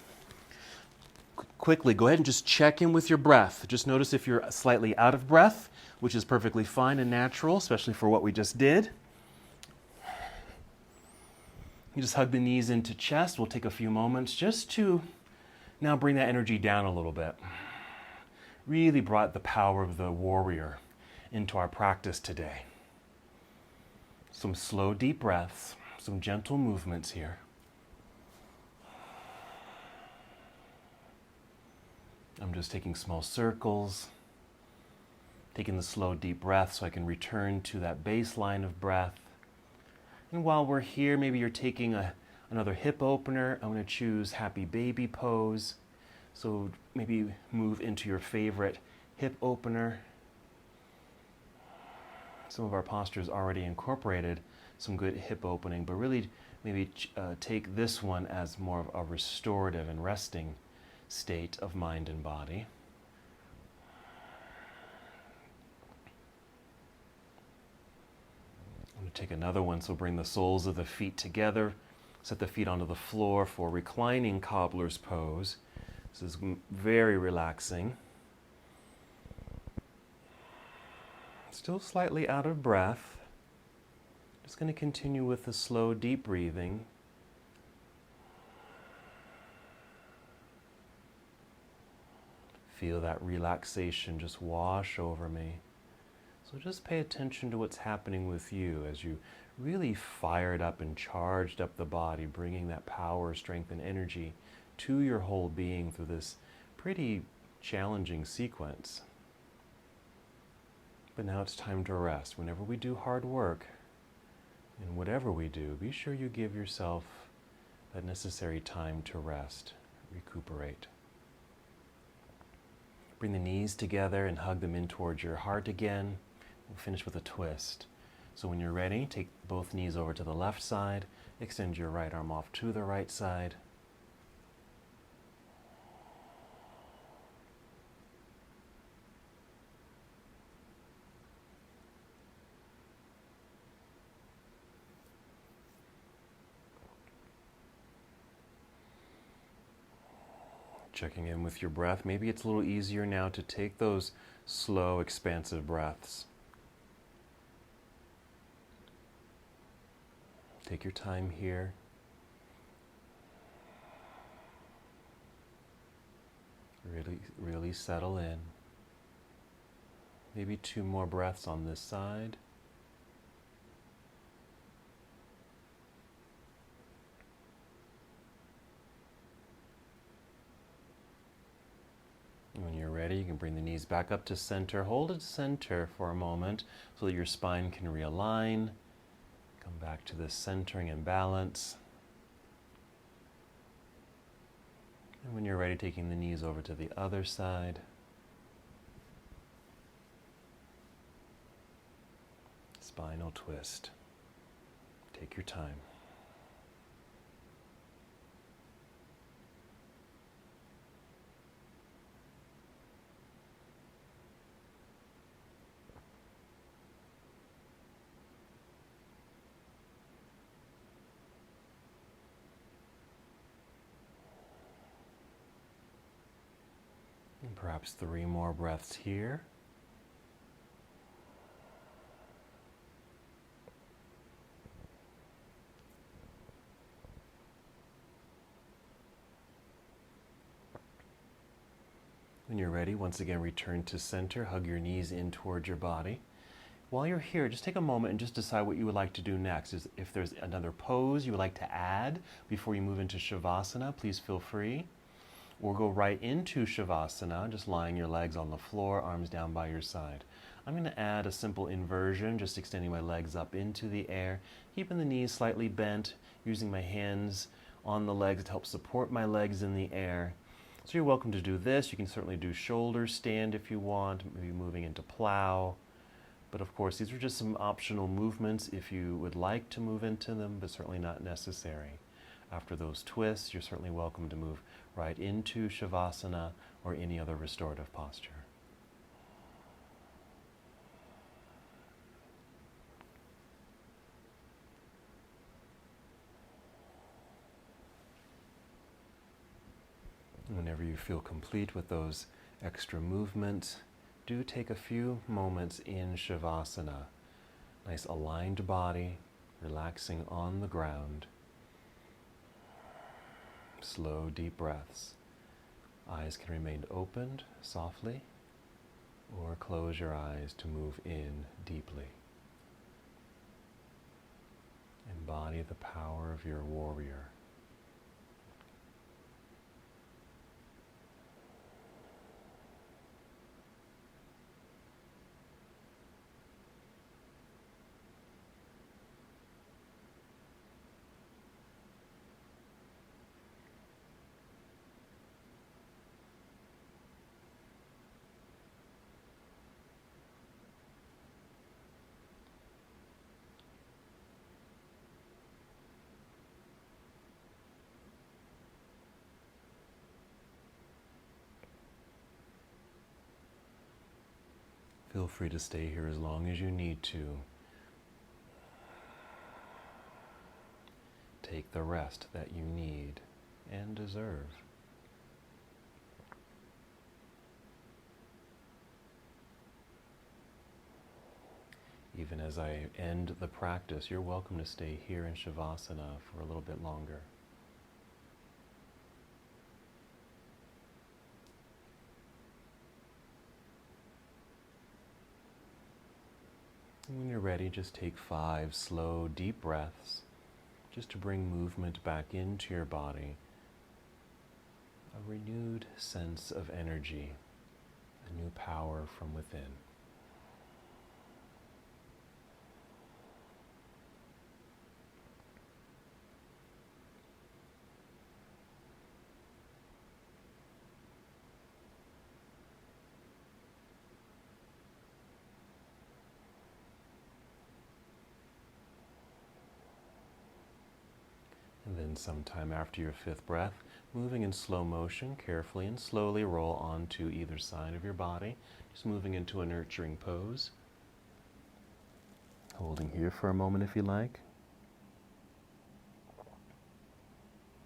Quickly, go ahead and just check in with your breath. Just notice if you're slightly out of breath, which is perfectly fine and natural, especially for what we just did. You just hug the knees into chest. We'll take a few moments just to now bring that energy down a little bit. Really brought the power of the warrior into our practice today. Some slow, deep breaths, some gentle movements here. I'm just taking small circles, taking the slow, deep breath so I can return to that baseline of breath. And while we're here, maybe you're taking another hip opener. I'm going to choose happy baby pose. So maybe move into your favorite hip opener. Some of our postures already incorporated some good hip opening, but really maybe take this one as more of a restorative and resting state of mind and body. I'm going to take another one, so bring the soles of the feet together, set the feet onto the floor for reclining cobbler's pose. This is very relaxing. Still slightly out of breath. Just going to continue with the slow, deep breathing. Feel that relaxation just wash over me. So just pay attention to what's happening with you as you really fired up and charged up the body, bringing that power, strength, and energy to your whole being through this pretty challenging sequence. But now it's time to rest. Whenever we do hard work, and whatever we do, be sure you give yourself that necessary time to rest, recuperate. Bring the knees together and hug them in towards your heart again. We'll finish with a twist. So when you're ready, take both knees over to the left side, extend your right arm off to the right side. Checking in with your breath. Maybe it's a little easier now to take those slow, expansive breaths. Take your time here. Really settle in. Maybe 2 more breaths on this side. When you're ready, you can bring the knees back up to center. Hold it center for a moment so that your spine can realign. Come back to the centering and balance. And when you're ready, taking the knees over to the other side. Spinal twist. Take your time. And perhaps 3 more breaths here. When you're ready, once again, return to center. Hug your knees in towards your body. While you're here, just take a moment and just decide what you would like to do next. If there's another pose you would like to add before you move into Shavasana, please feel free. Or go right into Shavasana, just lying your legs on the floor, arms down by your side. I'm going to add a simple inversion, just extending my legs up into the air, keeping the knees slightly bent, using my hands on the legs to help support my legs in the air. So you're welcome to do this. You can certainly do shoulder stand if you want, maybe moving into plow. But of course, these are just some optional movements if you would like to move into them, but certainly not necessary. After those twists, you're certainly welcome to move right into Shavasana or any other restorative posture. Whenever you feel complete with those extra movements, do take a few moments in Shavasana. Nice aligned body, relaxing on the ground. Slow, deep breaths. Eyes can remain opened softly, or close your eyes to move in deeply. Embody the power of your warrior. Feel free to stay here as long as you need to. Take the rest that you need and deserve. Even as I end the practice, you're welcome to stay here in Shavasana for a little bit longer. And when you're ready, just take 5 slow, deep breaths, just to bring movement back into your body. A renewed sense of energy, a new power from within. And then sometime after your 5th breath, moving in slow motion, carefully and slowly roll onto either side of your body, just moving into a nurturing pose. Holding here for a moment if you like.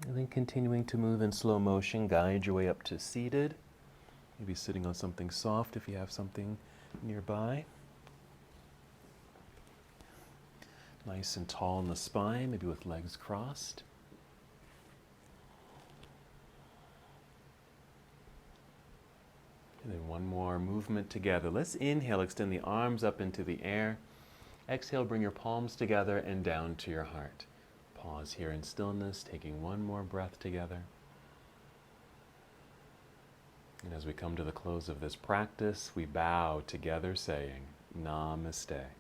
And then continuing to move in slow motion, guide your way up to seated. Maybe sitting on something soft if you have something nearby. Nice and tall in the spine, maybe with legs crossed. And then one more movement together. Let's inhale, extend the arms up into the air. Exhale, bring your palms together and down to your heart. Pause here in stillness, taking one more breath together. And as we come to the close of this practice, we bow together saying, Namaste.